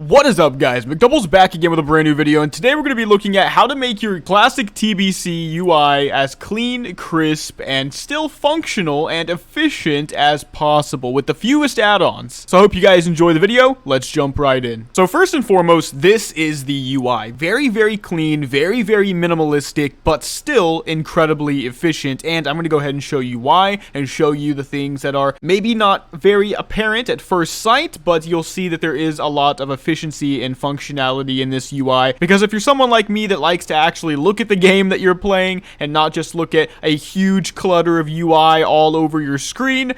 What is up, guys? Mcdoubles back again with a brand new video, and today we're going to be looking at how to make your classic TBC UI as clean, crisp, and still functional and efficient as possible with the fewest add-ons. So I hope you guys enjoy the video. Let's jump right in. So first and foremost, this is the UI. Very, very clean, very, very minimalistic, but still incredibly efficient, and I'm going to go ahead and show you why, and show you the things that are maybe not very apparent at first sight, but you'll see that there is a lot of efficiency and functionality in this UI, because if you're someone like me that likes to actually look at the game that you're playing and not just look at a huge clutter of UI all over your screen,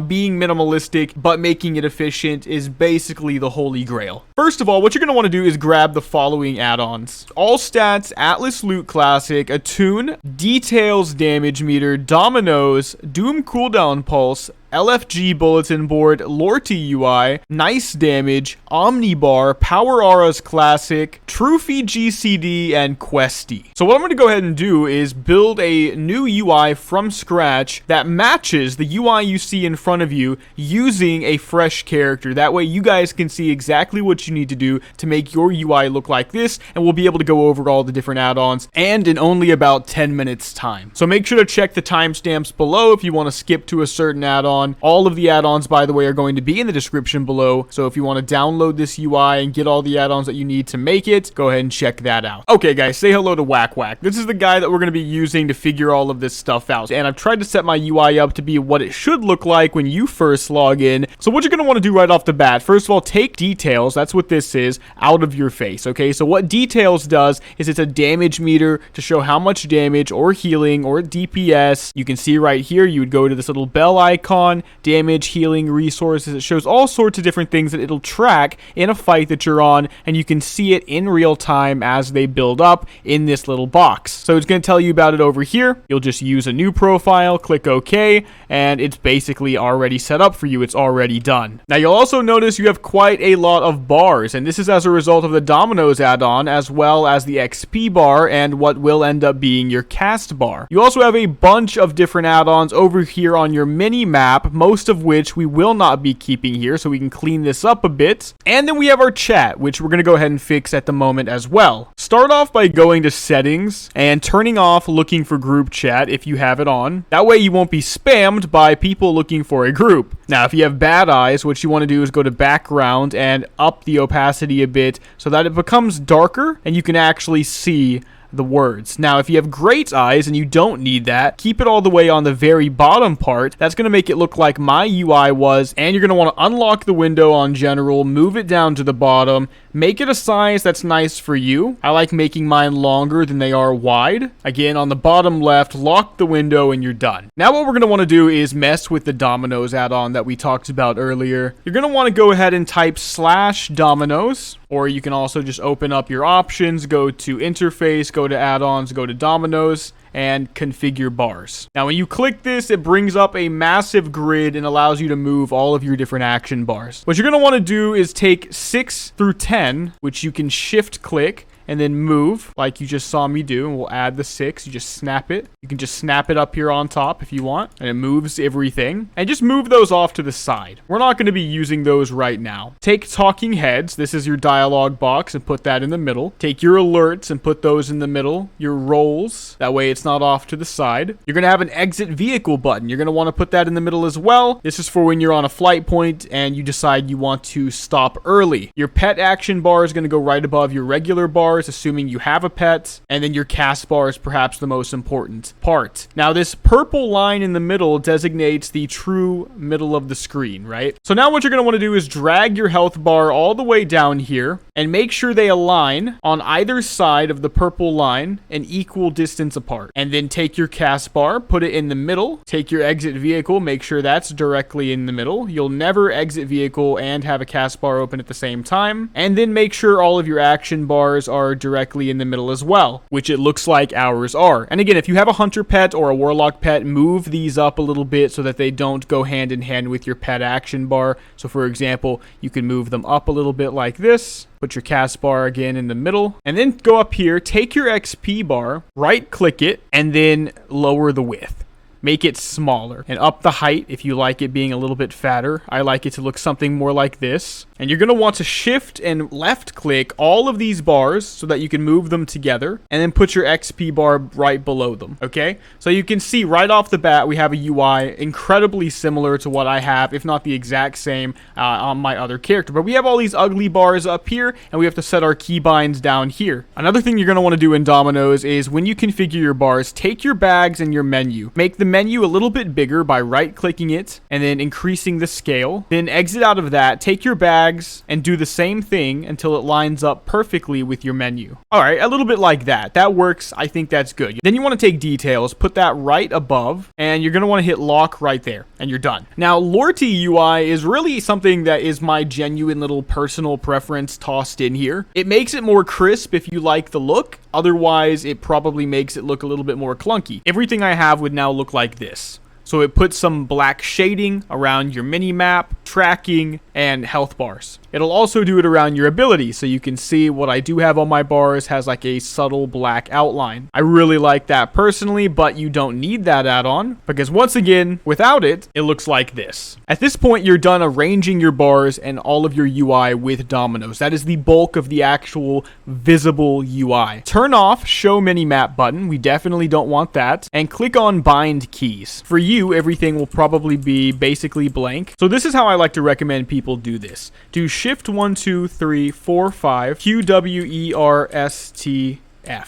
being minimalistic but making it efficient is basically the holy grail. First of all, what you're going to want to do is grab the following add-ons: AllStats, AtlasLoot Classic, Attune, Details Damage Meter, Dominoes, DoomCooldownPulse, LFG Bulletinboard, LortiUI, NiceDamage, OmniBar, PowerAuras Classic, TrufiGCD, and Questie. So what I'm going to go ahead and do is build a new UI from scratch that matches the UI you see in front of you using a fresh character. That way you guys can see exactly what you need to do to make your UI look like this, and we'll be able to go over all the different add-ons and in only about 10 minutes time. So make sure to check the timestamps below if you want to skip to a certain add-on. All of the add-ons, by the way, are going to be in the description below, so if you want to download this UI and get all the add-ons that you need to make it, go ahead and check that out. Okay, guys, say hello to Whack Whack. This is the guy that we're going to be using to figure all of this stuff out, and I've tried to set my UI up to be what it should look like when you first log in. So what you're going to want to do right off the bat, first of all, take details, that's what this is, out of your face, okay? So what details does is it's a damage meter to show how much damage or healing or DPS. You can see right here, you would go to this little bell icon, damage, healing, resources. It shows all sorts of different things that it'll track in a fight that you're on, and you can see it in real time as they build up in this little box. So it's going to tell you about it over here. You'll just use a new profile, click OK, and it's basically already set up for you. It's already done. Now you'll also notice you have quite a lot of bars, and this is as a result of the Dominoes add-on, as well as the XP bar and what will end up being your cast bar. You also have a bunch of different add-ons over here on your mini map, most of which we will not be keeping here, so we can clean this up a bit. And then we have our chat, which we're going to go ahead and fix at the moment as well. Start off by going to settings and turning off looking for group chat if you have it on. That way you won't be spammed by people looking for a group. Now, if you have bad eyes, what you want to do is go to background and up the opacity a bit so that it becomes darker and you can actually see the words. Now, if you have great eyes and you don't need that, keep it all the way on the very bottom part. That's going to make it look like my UI was, and you're going to want to unlock the window on general, move it down to the bottom, make it a size that's nice for you. I like making mine longer than they are wide. Again, on the bottom left, lock the window and you're done. Now what we're going to want to do is mess with the Dominoes add-on that we talked about earlier. You're going to want to go ahead and type /Dominoes, or you can also just open up your options, go to interface, go to add-ons, go to Dominoes, and configure bars. Now when you click this, it brings up a massive grid and allows you to move all of your different action bars. What you're going to want to do is take 6 through 10, which you can shift click and then move like you just saw me do, and we'll add the 6. You just snap it. You can just snap it up here on top if you want, and it moves everything. And just move those off to the side. We're not going to be using those right now. Take talking heads. This is your dialog box, and put that in the middle. Take your alerts and put those in the middle. Your roles. That way it's not off to the side. You're going to have an exit vehicle button. You're going to want to put that in the middle as well. This is for when you're on a flight point and you decide you want to stop early. Your pet action bar is going to go right above your regular bars, assuming you have a pet, and then your cast bar is perhaps the most important part. Now this purple line in the middle designates the true middle of the screen, right? So now what you're going to want to do is drag your health bar all the way down here and make sure they align on either side of the purple line an equal distance apart. And then take your cast bar, put it in the middle, take your exit vehicle, make sure that's directly in the middle. You'll never exit vehicle and have a cast bar open at the same time. And then make sure all of your action bars are directly in the middle as well, which it looks like ours are. And again, if you have a hunter pet or a warlock pet, move these up a little bit so that they don't go hand in hand with your pet action bar. So for example, you can move them up a little bit like this, put your cast bar again in the middle, and then go up here, take your XP bar, right click it, and then lower the width. make it smaller and up the height if you like it being a little bit fatter. I like it to look something more like this. And you're going to want to shift and left click all of these bars so that you can move them together, and then put your XP bar right below them. Okay, so you can see right off the bat we have a UI incredibly similar to what I have, if not the exact same on my other character. But we have all these ugly bars up here, and we have to set our keybinds down here. Another thing you're going to want to do in Dominoes is when you configure your bars, take your bags and your menu. Make the menu a little bit bigger by right clicking it and then increasing the scale. Then exit out of that, take your bags and do the same thing until it lines up perfectly with your menu. Alright, a little bit like that. That works. I think that's good. Then you want to take details, put that right above, and you're going to want to hit lock right there, and you're done. Now, LortiUI is really something that is my genuine little personal preference tossed in here. It makes it more crisp if you like the look. Otherwise, it probably makes it look a little bit more clunky. Everything I have would now look like this. So it puts some black shading around your mini-map, tracking, and health bars. It'll also do it around your ability, so you can see what I do have on my bars has like a subtle black outline. I really like that personally, but you don't need that add-on, because once again, without it, it looks like this. At this point, you're done arranging your bars and all of your UI with Dominoes. That is the bulk of the actual visible UI. Turn off Show Minimap button, we definitely don't want that, and click on Bind Keys. For you, everything will probably be basically blank. So this is how I like to recommend people do this. Do Shift 1, 2, 3, 4, 5, QWERSTF.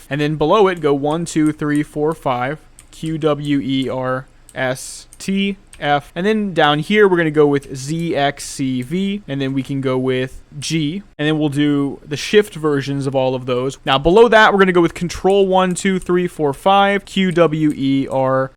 And then below it, go 1, 2, 3, 4, 5, QWERSTF. And then down here, we're going to go with ZXCV, and then we can go with G, and then we'll do the shift versions of all of those. Now, below that, we're going to go with Control 1, 2, 3, 4, 5, QWERSTF,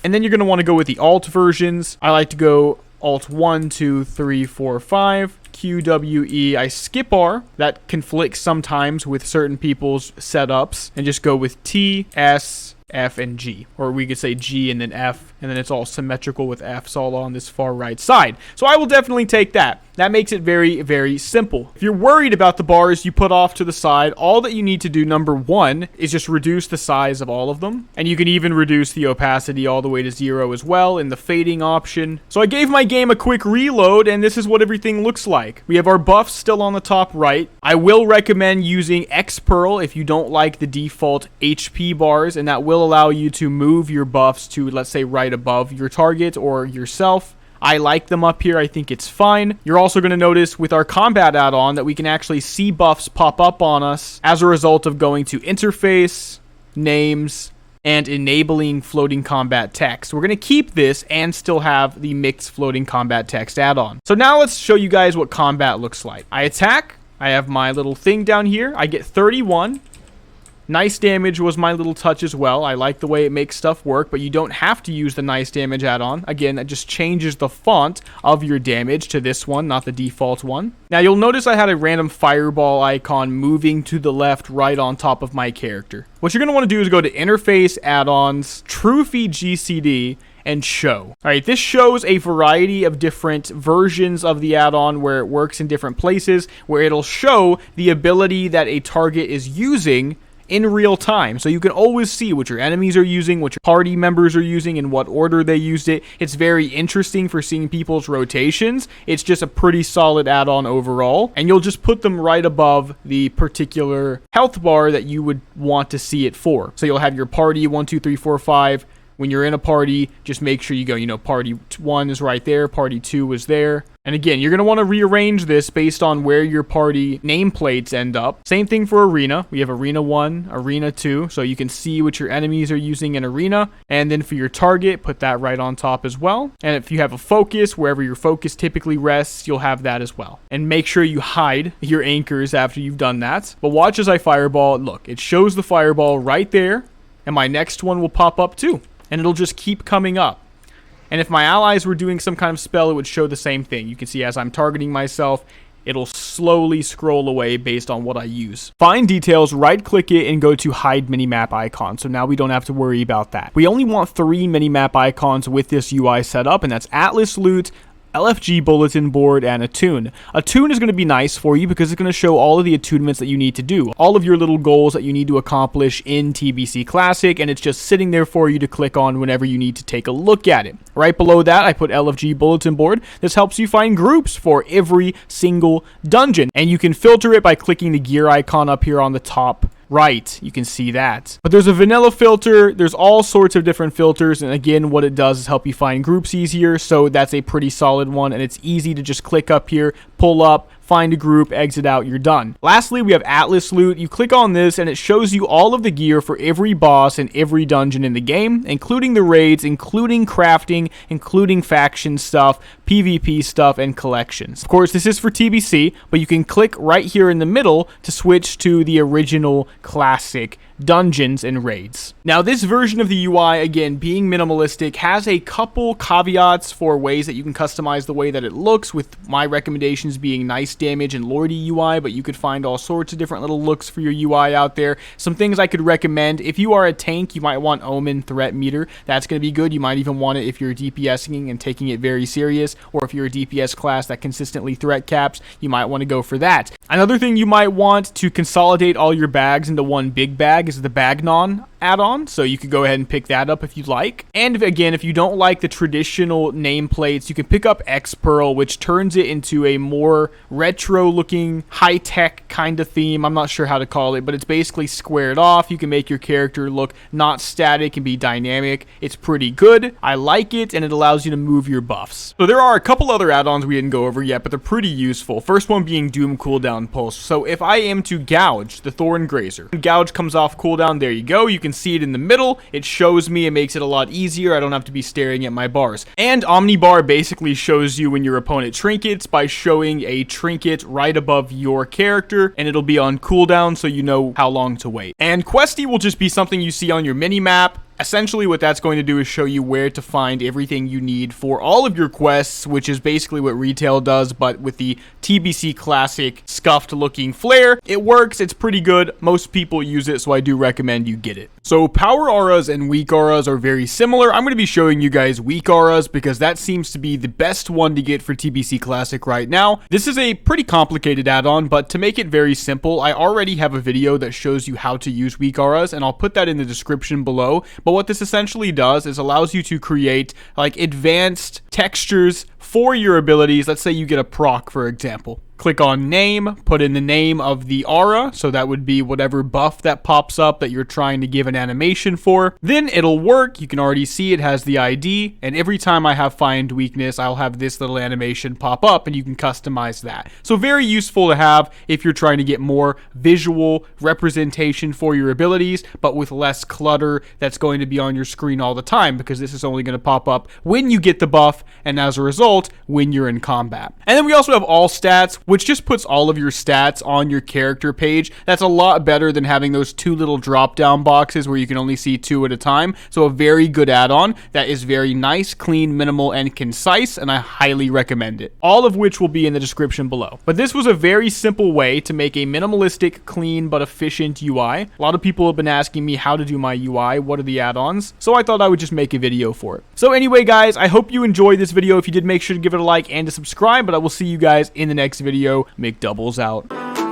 and then you're going to want to go with the Alt versions. I like to go Alt 1, 2, 3, 4, 5, QWE. I skip R. That conflicts sometimes with certain people's setups, and just go with T, S, F, and G. Or we could say G and then F, and then it's all symmetrical with F's all on this far right side. So I will definitely take that. That makes it very, very simple. If you're worried about the bars you put off to the side, all that you need to do, number one, is just reduce the size of all of them. And you can even reduce the opacity all the way to 0 as well in the fading option. So I gave my game a quick reload, and this is what everything looks like. We have our buffs still on the top right. I will recommend using Xpearl if you don't like the default HP bars, and that will allow you to move your buffs to, let's say, right above your target or yourself. I like them up here. I think it's fine. You're also going to notice with our combat add-on that we can actually see buffs pop up on us as a result of going to interface, names, and enabling floating combat text. We're going to keep this and still have the mixed floating combat text add-on. So now let's show you guys what combat looks like. I attack. I have my little thing down here. I get 31. NiceDamage was my little touch as well. I like the way it makes stuff work, but you don't have to use the NiceDamage add-on. Again, that just changes the font of your damage to this one, not the default one. Now, you'll notice I had a random fireball icon moving to the left right on top of my character. What you're going to want to do is go to Interface, Add-ons, TrufiGCD, and Show. All right, this shows a variety of different versions of the add-on where it works in different places, where it'll show the ability that a target is using in real time. So you can always see what your enemies are using, what your party members are using, in what order they used it. It's very interesting for seeing people's rotations. It's just a pretty solid add-on overall. And you'll just put them right above the particular health bar that you would want to see it for. So you'll have your party 1, 2, 3, 4, 5. When you're in a party, just make sure you go, party 1 is right there, party 2 is there. And again, you're going to want to rearrange this based on where your party nameplates end up. Same thing for Arena. We have Arena 1, Arena 2, so you can see what your enemies are using in Arena. And then for your target, put that right on top as well. And if you have a focus, wherever your focus typically rests, you'll have that as well. And make sure you hide your anchors after you've done that. But watch as I fireball. Look, it shows the fireball right there, and my next one will pop up too. And it'll just keep coming up. And if my allies were doing some kind of spell, it would show the same thing. You can see as I'm targeting myself, it'll slowly scroll away based on what I use. Find details, right-click it, and go to hide minimap icon. So now we don't have to worry about that. We only want 3 minimap icons with this UI setup, and that's AtlasLoot, LFG Bulletinboard, and Attune. Attune is going to be nice for you because it's going to show all of the attunements that you need to do, all of your little goals that you need to accomplish in TBC Classic, and it's just sitting there for you to click on whenever you need to take a look at it. Right below that, I put LFG Bulletinboard. This helps you find groups for every single dungeon, and you can filter it by clicking the gear icon up here on the top right. You can see that. But there's a vanilla filter, there's all sorts of different filters, and again, what it does is help you find groups easier, so that's a pretty solid one, and it's easy to just click up here, pull up, find a group, exit out, you're done. Lastly, we have AtlasLoot. You click on this and it shows you all of the gear for every boss and every dungeon in the game, including the raids, including crafting, including faction stuff, PvP stuff, and collections. Of course, this is for TBC, but you can click right here in the middle to switch to the original classic dungeons and raids. Now, this version of the UI, again, being minimalistic, has a couple caveats for ways that you can customize the way that it looks, with my recommendations being NiceDamage and LortiUI, but you could find all sorts of different little looks for your UI out there. Some things I could recommend: if you are a tank, you might want Omen Threat Meter. That's going to be good. You might even want it if you're DPSing and taking it very serious, or if you're a DPS class that consistently threat caps, you might want to go for that. Another thing you might want to consolidate all your bags into one big bag is the Bagnon add-on, so you could go ahead and pick that up if you'd like. And again, if you don't like the traditional nameplates, you can pick up Xpearl, which turns it into a more retro-looking, high-tech kind of theme. I'm not sure how to call it, but it's basically squared off. You can make your character look not static and be dynamic. It's pretty good. I like it, and it allows you to move your buffs. So there are a couple other add-ons we didn't go over yet, but they're pretty useful. First one being DoomCooldownPulse. So if I am to gouge the Thorn Grazer, gouge comes off cooldown, there you go. You can see it in the middle. It shows me, it makes it a lot easier. I don't have to be staring at my bars. And OmniBar basically shows you when your opponent trinkets by showing a trinket right above your character, and it'll be on cooldown so you know how long to wait. And Questie will just be something you see on your mini map. Essentially, what that's going to do is show you where to find everything you need for all of your quests, which is basically what retail does, but with the TBC Classic scuffed looking flair. It works, it's pretty good, most people use it, so I do recommend you get it. So PowerAuras and WeakAuras are very similar. I'm going to be showing you guys WeakAuras because that seems to be the best one to get for TBC Classic right now. This is a pretty complicated add-on, but to make it very simple, I already have a video that shows you how to use WeakAuras, and I'll put that in the description below. But what this essentially does is allows you to create like advanced textures for your abilities. Let's say you get a proc, for example. Click on name, put in the name of the aura, so that would be whatever buff that pops up that you're trying to give an animation for. Then it'll work. You can already see it has the ID, and every time I have find weakness, I'll have this little animation pop up, and you can customize that. So very useful to have if you're trying to get more visual representation for your abilities, but with less clutter that's going to be on your screen all the time, because this is only going to pop up when you get the buff, and as a result, when you're in combat. And then we also have AllStats, which just puts all of your stats on your character page. That's a lot better than having those two little drop-down boxes where you can only see two at a time. So a very good add-on that is very nice, clean, minimal, and concise, and I highly recommend it. All of which will be in the description below. But this was a very simple way to make a minimalistic, clean, but efficient UI. A lot of people have been asking me how to do my UI, what are the add-ons, so I thought I would just make a video for it. So anyway, guys, I hope you enjoyed this video. If you did, make sure to give it a like and to subscribe, but I will see you guys in the next video. Mcdoubles out.